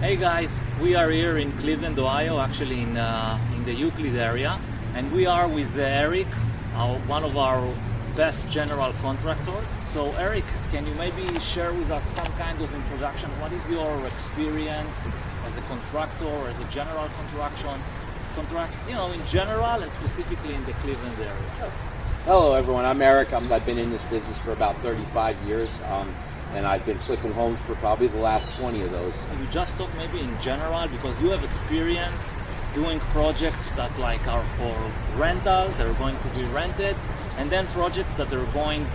Hey guys, we are here in Cleveland, Ohio, actually in the Euclid area, and we are with Arik, one of our best general contractor. So Arik, can you maybe share with us some kind of introduction? What is your experience as a contractor, as a general in general and specifically in the Cleveland area? Hello everyone, I'm Arik. I've been in this business for about 35 years. And I've been flipping homes for probably the last 20 of those. Can you just talk maybe in general, because you have experience doing projects that like are for rental, they're going to be rented, and then projects that are going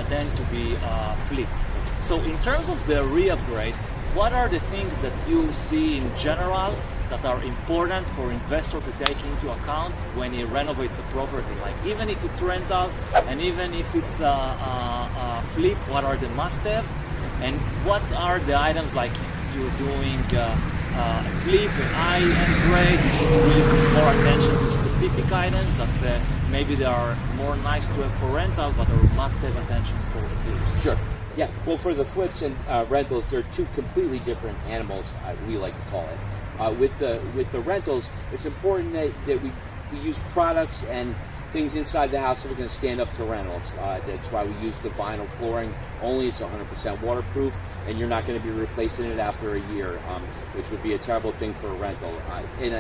then to be flipped. So in terms of the re-upgrade, what are the things that you see in general that are important for investor to take into account when he renovates a property? Like even if it's rental and even if it's flip, what are the must-haves? And what are the items, like if you're doing a flip, an high-end grade, you should really pay more attention to specific items that maybe they are more nice to have for rental, but are must-have attention for the flips. Sure. Yeah. Well, for the flips and rentals, they're two completely different animals, we like to call it. With the rentals, it's important that we use products and things inside the house that are going to stand up to rentals. That's why we use the vinyl flooring only. It's 100% waterproof, and you're not going to be replacing it after a year, which would be a terrible thing for a rental. In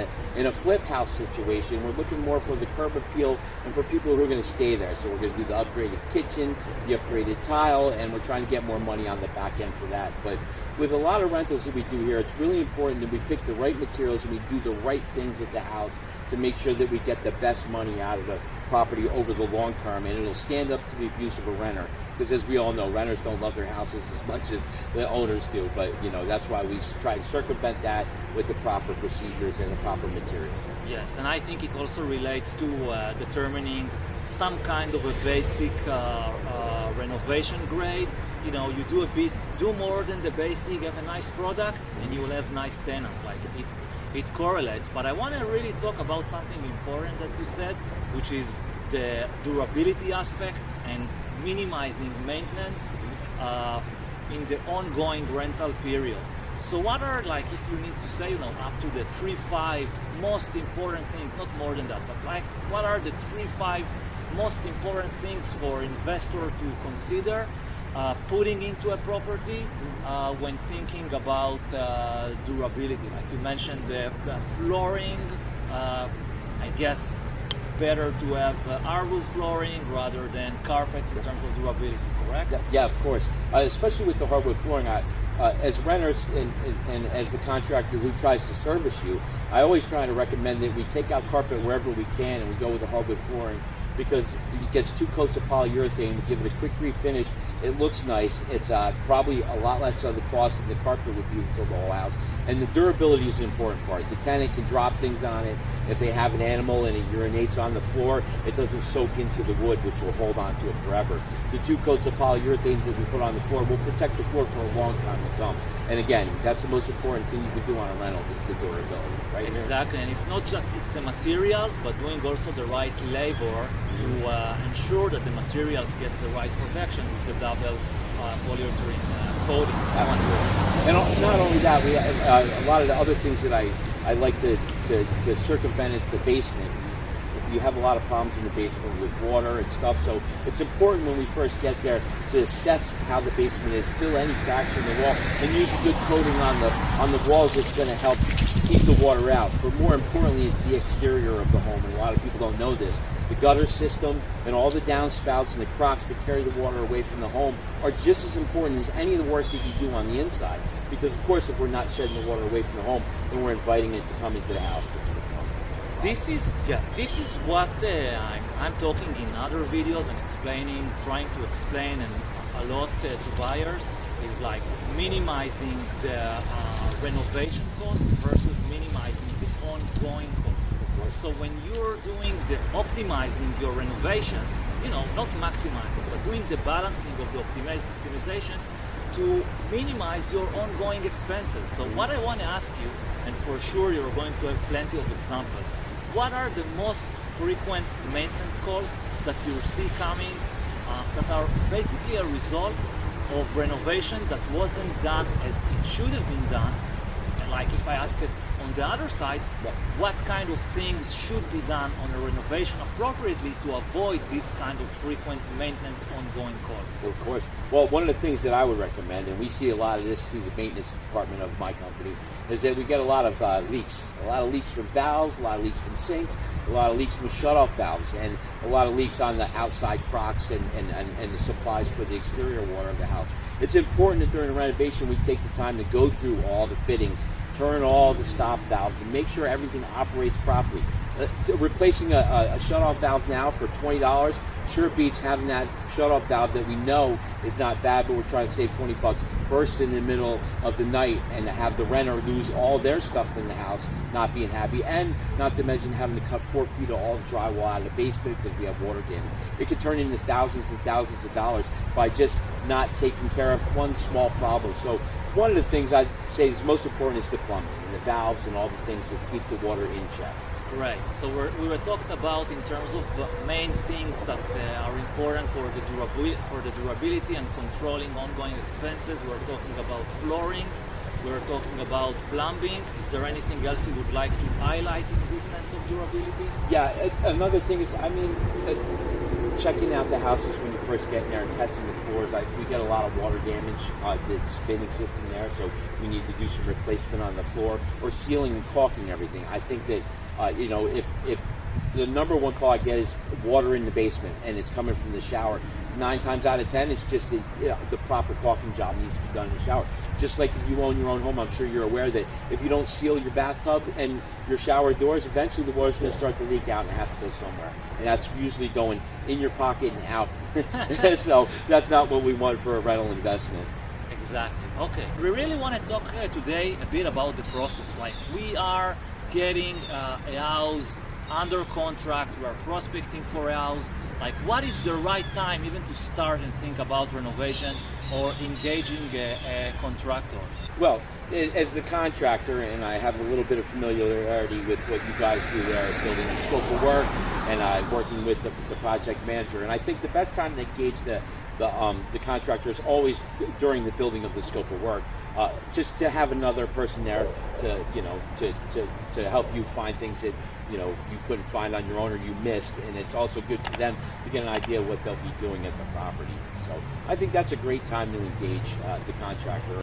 a flip house situation, we're looking more for the curb appeal and for people who are going to stay there. So we're going to do the upgraded kitchen, the upgraded tile, and we're trying to get more money on the back end for that. But with a lot of rentals that we do here, it's really important that we pick the right materials and we do the right things at the house to make sure that we get the best money out of the property over the long term, and it'll stand up to the abuse of a renter. Because as we all know, renters don't love their houses as much as the owners do. But that's why we try to circumvent that with the proper procedures and the proper materials. Yes, and I think it also relates to determining some kind of a basic renovation grade. You do more than the basic, have a nice product, and you will have nice tenants. Like it correlates. But I want to really talk about something important that you said, which is the durability aspect and minimizing maintenance in the ongoing rental period. So what are, like, if you need to say, up to the 3-5 most important things, not more than that, but like, what are the 3-5 most important things for investor to consider putting into a property when thinking about durability? Like you mentioned, the flooring, I guess better to have hardwood flooring rather than carpet in terms of durability, correct? Yeah, of course. Especially with the hardwood flooring, as renters and as the contractor who tries to service you, I always try to recommend that we take out carpet wherever we can and we go with the hardwood flooring, because it gets 2 coats of polyurethane, we give it a quick refinish, it looks nice, it's probably a lot less of the cost than the carpet would be for the whole house. And the durability is the important part. The tenant can drop things on it. If they have an animal and it urinates on the floor, it doesn't soak into the wood, which will hold on to it forever. The 2 coats of polyurethane that we put on the floor will protect the floor for a long time to come. And again, that's the most important thing you can do on a rental, is the durability. Right? Exactly, and it's not just the materials, but doing also the right labor to ensure that the materials get the right protection with the double polyurethane coating. And not only that, we have, a lot of the other things that I like to circumvent is the basement. You have a lot of problems in the basement with water and stuff, so it's important when we first get there to assess how the basement is, fill any cracks in the wall, and use a good coating on the walls that's going to help keep the water out. But more importantly, it's the exterior of the home, and a lot of people don't know this. The gutter system and all the downspouts and the crocks that carry the water away from the home are just as important as any of the work that you do on the inside. Because, of course, if we're not shedding the water away from the home, then we're inviting it to come into the house. This is what I'm talking in other videos and trying to explain and a lot to buyers, is like minimizing the renovation cost versus minimizing the ongoing cost. So when you're doing the optimizing your renovation, not maximizing, but doing the balancing of the optimization to minimize your ongoing expenses. So what I want to ask you, and for sure you're going to have plenty of examples, what are the most frequent maintenance calls that you see coming that are basically a result of renovation that wasn't done as it should have been done, and like if I ask it on the other side, what kind of things should be done on a renovation appropriately to avoid this kind of frequent maintenance ongoing costs? Of course. Well, one of the things that I would recommend, and we see a lot of this through the maintenance department of my company, is that we get a lot of leaks. A lot of leaks from valves, a lot of leaks from sinks, a lot of leaks from shut-off valves, and a lot of leaks on the outside crocks and the supplies for the exterior water of the house. It's important that during a renovation we take the time to go through all the fittings, turn all the stop valves, and make sure everything operates properly. Replacing a shut-off valve now for $20 sure beats having that shut-off valve that we know is not bad, but we're trying to save $20 burst in the middle of the night and to have the renter lose all their stuff in the house, not being happy, and not to mention having to cut 4 feet of all the drywall out of the basement because we have water damage. It could turn into thousands and thousands of dollars by just not taking care of one small problem. So one of the things I'd say is most important is the plumbing and the valves and all the things that keep the water in check. Right. So we were talking about in terms of main things that are important for the durability and controlling ongoing expenses. We were talking about flooring. We were talking about plumbing. Is there anything else you would like to highlight in this sense of durability? Yeah. Another thing is, checking out the houses when you first get in there and testing the floors. We get a lot of water damage that's been existing there, so we need to do some replacement on the floor or sealing and caulking everything. I think that if the number one call I get is water in the basement and it's coming from the shower, 9 times out of 10 it's just the proper caulking job needs to be done in the shower. Just like if you own your own home, I'm sure you're aware that if you don't seal your bathtub and your shower doors, eventually the water's going to start to leak out and it has to go somewhere. And that's usually going in your pocket and out. So that's not what we want for a rental investment. Exactly. Okay. We really want to talk today a bit about the process. Like, we are getting a house under contract, we are prospecting for a house. Like, what is the right time even to start and think about renovation or engaging a contractor? Well, as the contractor, and I have a little bit of familiarity with what you guys do there, building the scope of work and working with the project manager. And I think the best time to engage the contractor is always during the building of the scope of work. Just to have another person there to help you find things that you couldn't find on your own or you missed, and it's also good for them to get an idea of what they'll be doing at the property. So I think that's a great time to engage the contractor.